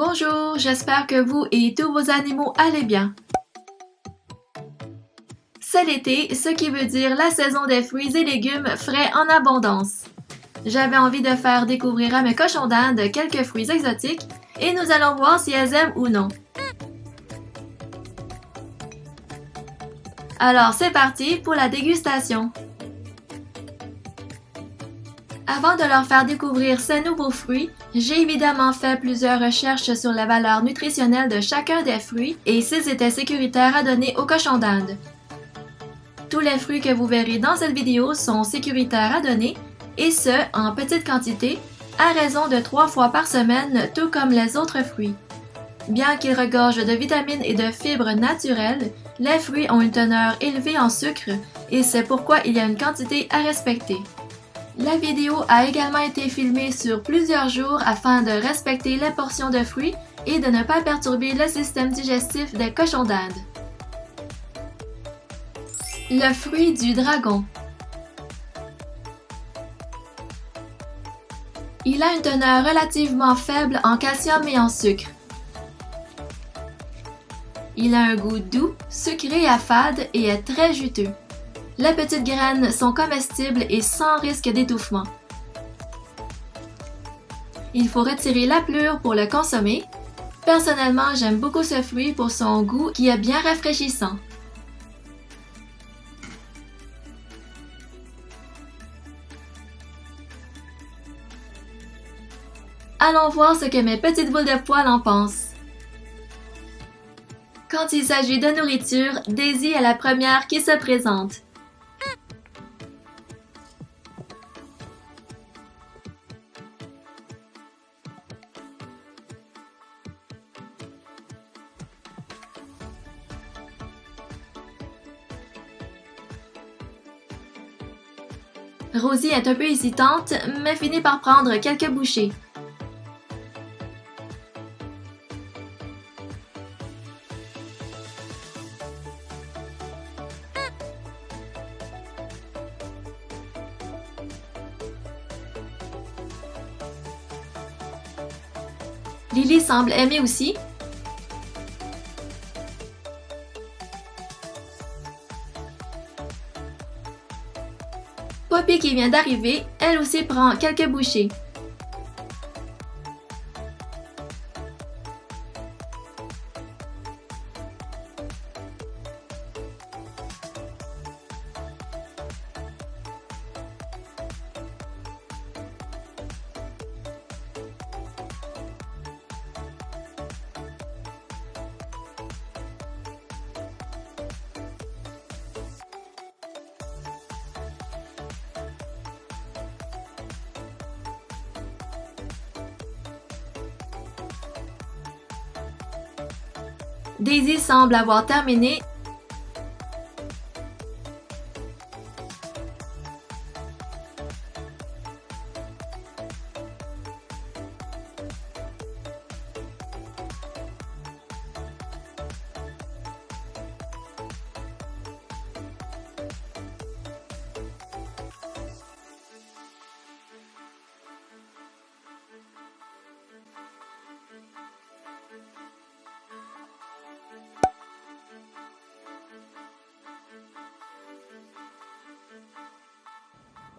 Bonjour, j'espère que vous et tous vos animaux allez bien. C'est l'été, ce qui veut dire la saison des fruits et légumes frais en abondance. J'avais envie de faire découvrir à mes cochons d'Inde quelques fruits exotiques et nous allons voir si elles aiment ou non. Alors c'est parti pour la dégustation. Avant de leur faire découvrir ces nouveaux fruits, j'ai évidemment fait plusieurs recherches sur la valeur nutritionnelle de chacun des fruits et s'ils étaient sécuritaires à donner aux cochons d'Inde. Tous les fruits que vous verrez dans cette vidéo sont sécuritaires à donner, et ce, en petite quantité, à raison de 3 fois par semaine, tout comme les autres fruits. Bien qu'ils regorgent de vitamines et de fibres naturelles, les fruits ont une teneur élevée en sucre, et c'est pourquoi il y a une quantité à respecter. La vidéo a également été filmée sur plusieurs jours afin de respecter les portions de fruits et de ne pas perturber le système digestif des cochons d'Inde. Le fruit du dragon. Il a une teneur relativement faible en calcium et en sucre. Il a un goût doux, sucré à fade et est très juteux. Les petites graines sont comestibles et sans risque d'étouffement. Il faut retirer la pelure pour le consommer. Personnellement, j'aime beaucoup ce fruit pour son goût qui est bien rafraîchissant. Allons voir ce que mes petites boules de poils en pensent. Quand il s'agit de nourriture, Daisy est la première qui se présente. Rosie est un peu hésitante, mais finit par prendre quelques bouchées. Lily semble aimer aussi. Poppy qui vient d'arriver, elle aussi prend quelques bouchées. Daisy semble avoir terminé.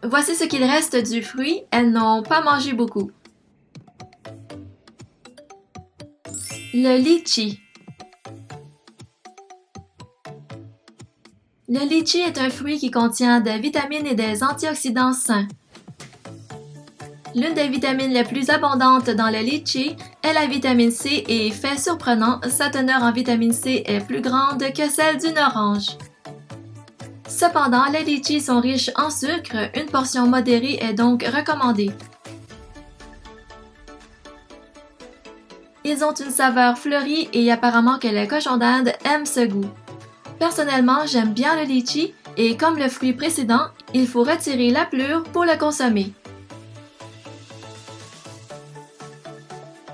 Voici ce qu'il reste du fruit, elles n'ont pas mangé beaucoup. Le litchi. Le litchi est un fruit qui contient des vitamines et des antioxydants sains. L'une des vitamines les plus abondantes dans le litchi est la vitamine C et, fait surprenant, sa teneur en vitamine C est plus grande que celle d'une orange. Cependant, les litchis sont riches en sucre, une portion modérée est donc recommandée. Ils ont une saveur fleurie et apparemment que les cochons d'Inde aiment ce goût. Personnellement, j'aime bien le litchi et comme le fruit précédent, il faut retirer la pelure pour le consommer.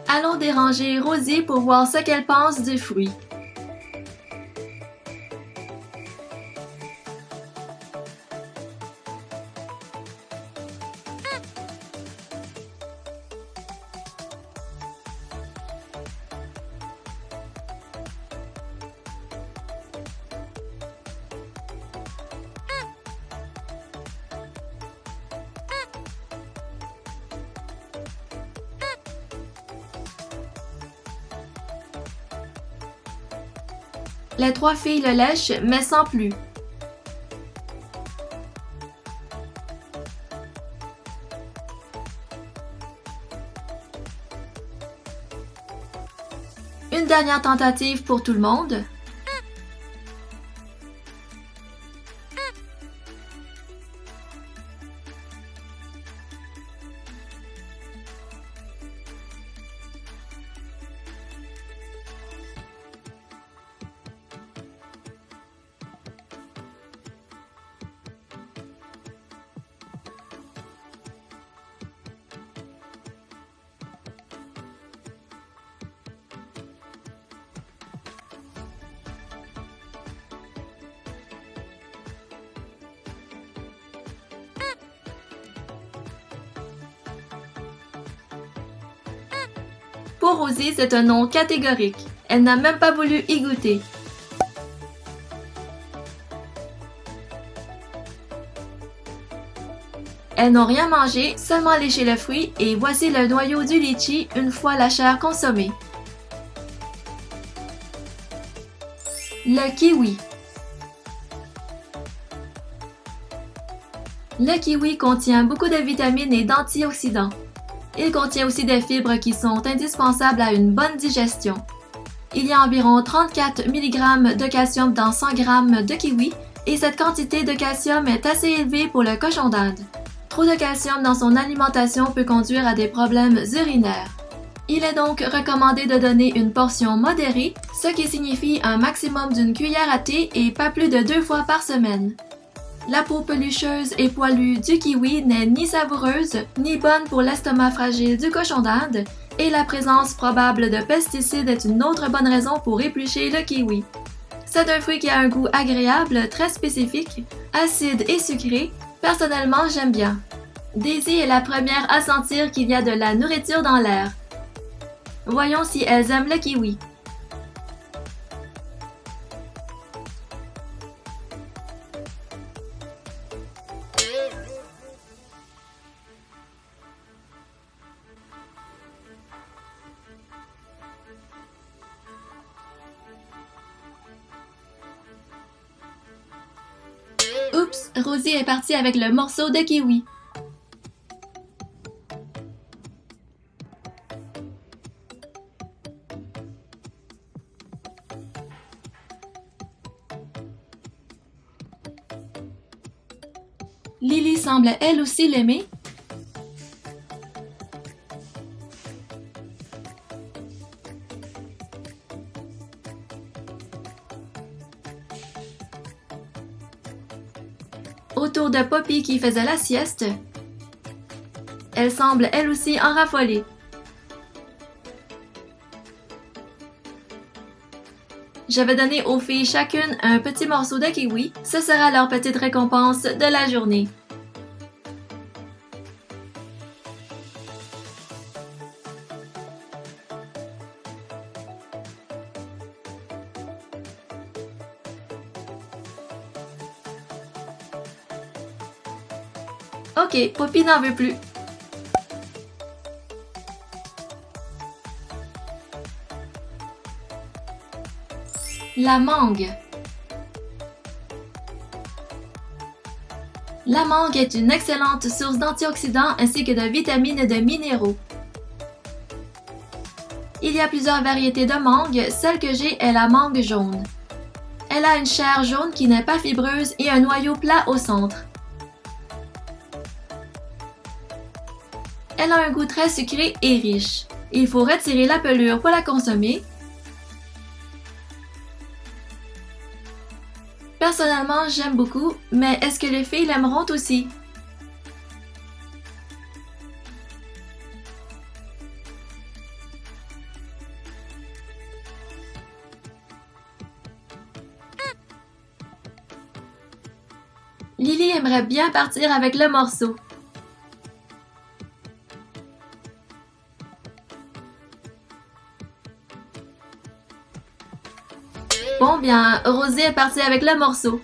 Allons déranger Rosie pour voir ce qu'elle pense du fruit. Les trois filles le lèchent, mais sans plus. Une dernière tentative pour tout le monde. Pour Rosie, c'est un non catégorique. Elle n'a même pas voulu y goûter. Elles n'ont rien mangé, seulement léché le fruit et voici le noyau du litchi une fois la chair consommée. Le kiwi. Le kiwi contient beaucoup de vitamines et d'antioxydants. Il contient aussi des fibres qui sont indispensables à une bonne digestion. Il y a environ 34 mg de calcium dans 100 g de kiwi et cette quantité de calcium est assez élevée pour le cochon d'Inde. Trop de calcium dans son alimentation peut conduire à des problèmes urinaires. Il est donc recommandé de donner une portion modérée, ce qui signifie un maximum d'une cuillère à thé et pas plus de 2 fois par semaine. La peau pelucheuse et poilue du kiwi n'est ni savoureuse, ni bonne pour l'estomac fragile du cochon d'Inde, et la présence probable de pesticides est une autre bonne raison pour éplucher le kiwi. C'est un fruit qui a un goût agréable, très spécifique, acide et sucré. Personnellement, j'aime bien. Daisy est la première à sentir qu'il y a de la nourriture dans l'air. Voyons si elles aiment le kiwi. Oups, Rosie est partie avec le morceau de kiwi. Lily semble elle aussi l'aimer. Autour de Poppy qui faisait la sieste, elle semble elle aussi en raffoler. Je vais donner aux filles chacune un petit morceau de kiwi, ce sera leur petite récompense de la journée. Ok, Poppy n'en veut plus. La mangue. La mangue est une excellente source d'antioxydants ainsi que de vitamines et de minéraux. Il y a plusieurs variétés de mangue, celle que j'ai est la mangue jaune. Elle a une chair jaune qui n'est pas fibreuse et un noyau plat au centre. Elle a un goût très sucré et riche. Il faut retirer la pelure pour la consommer. Personnellement, j'aime beaucoup, mais est-ce que les filles l'aimeront aussi? Lily aimerait bien partir avec le morceau. Bon bien, Rosie est partie avec le morceau.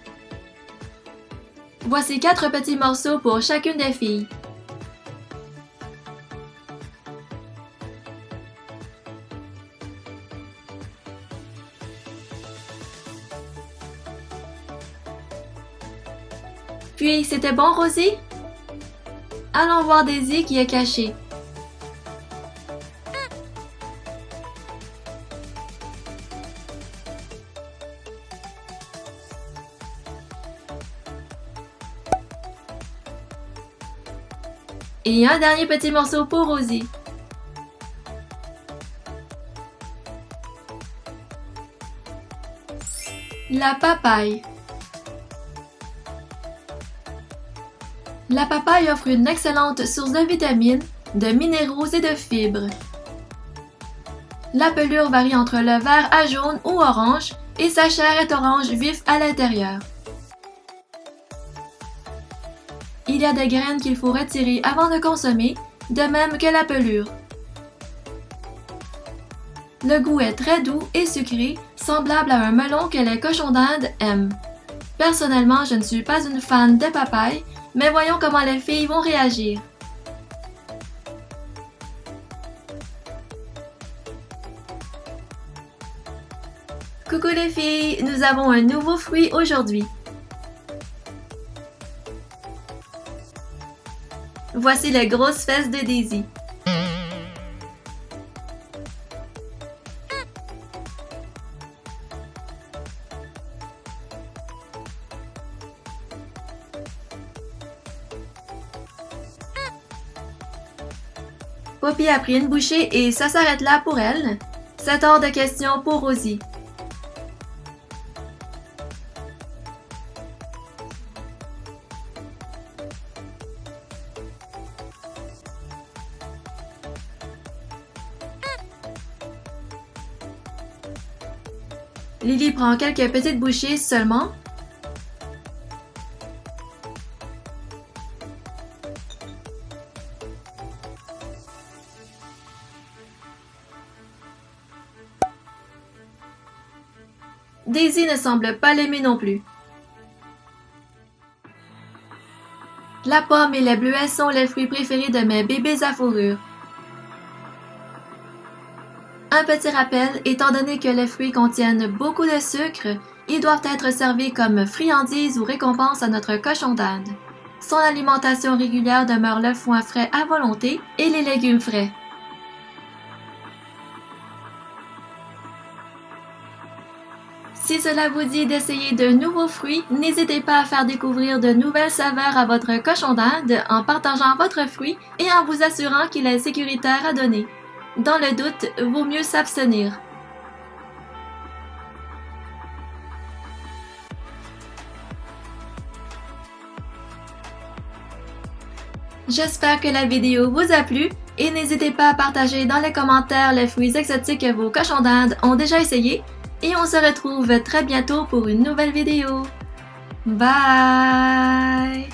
Voici 4 petits morceaux pour chacune des filles. Puis, c'était bon, Rosie? Allons voir Daisy qui est cachée. Et un dernier petit morceau pour Rosie. La papaye. La papaye offre une excellente source de vitamines, de minéraux et de fibres. La pelure varie entre le vert à jaune ou orange et sa chair est orange vif à l'intérieur. Il y a des graines qu'il faut retirer avant de consommer, de même que la pelure. Le goût est très doux et sucré, semblable à un melon que les cochons d'Inde aiment. Personnellement, je ne suis pas une fan de papaye, mais voyons comment les filles vont réagir. Coucou les filles, nous avons un nouveau fruit aujourd'hui. Voici les grosses fesses de Daisy. Poppy a pris une bouchée et ça s'arrête là pour elle. C'est hors de question pour Rosie. Lily prend quelques petites bouchées seulement. Daisy ne semble pas l'aimer non plus. La pomme et les bleuets sont les fruits préférés de mes bébés à fourrure. Un petit rappel, étant donné que les fruits contiennent beaucoup de sucre, ils doivent être servis comme friandises ou récompenses à notre cochon d'Inde. Son alimentation régulière demeure le foin frais à volonté et les légumes frais. Si cela vous dit d'essayer de nouveaux fruits, n'hésitez pas à faire découvrir de nouvelles saveurs à votre cochon d'Inde en partageant votre fruit et en vous assurant qu'il est sécuritaire à donner. Dans le doute, vaut mieux s'abstenir. J'espère que la vidéo vous a plu et n'hésitez pas à partager dans les commentaires les fruits exotiques que vos cochons d'Inde ont déjà essayés et on se retrouve très bientôt pour une nouvelle vidéo. Bye!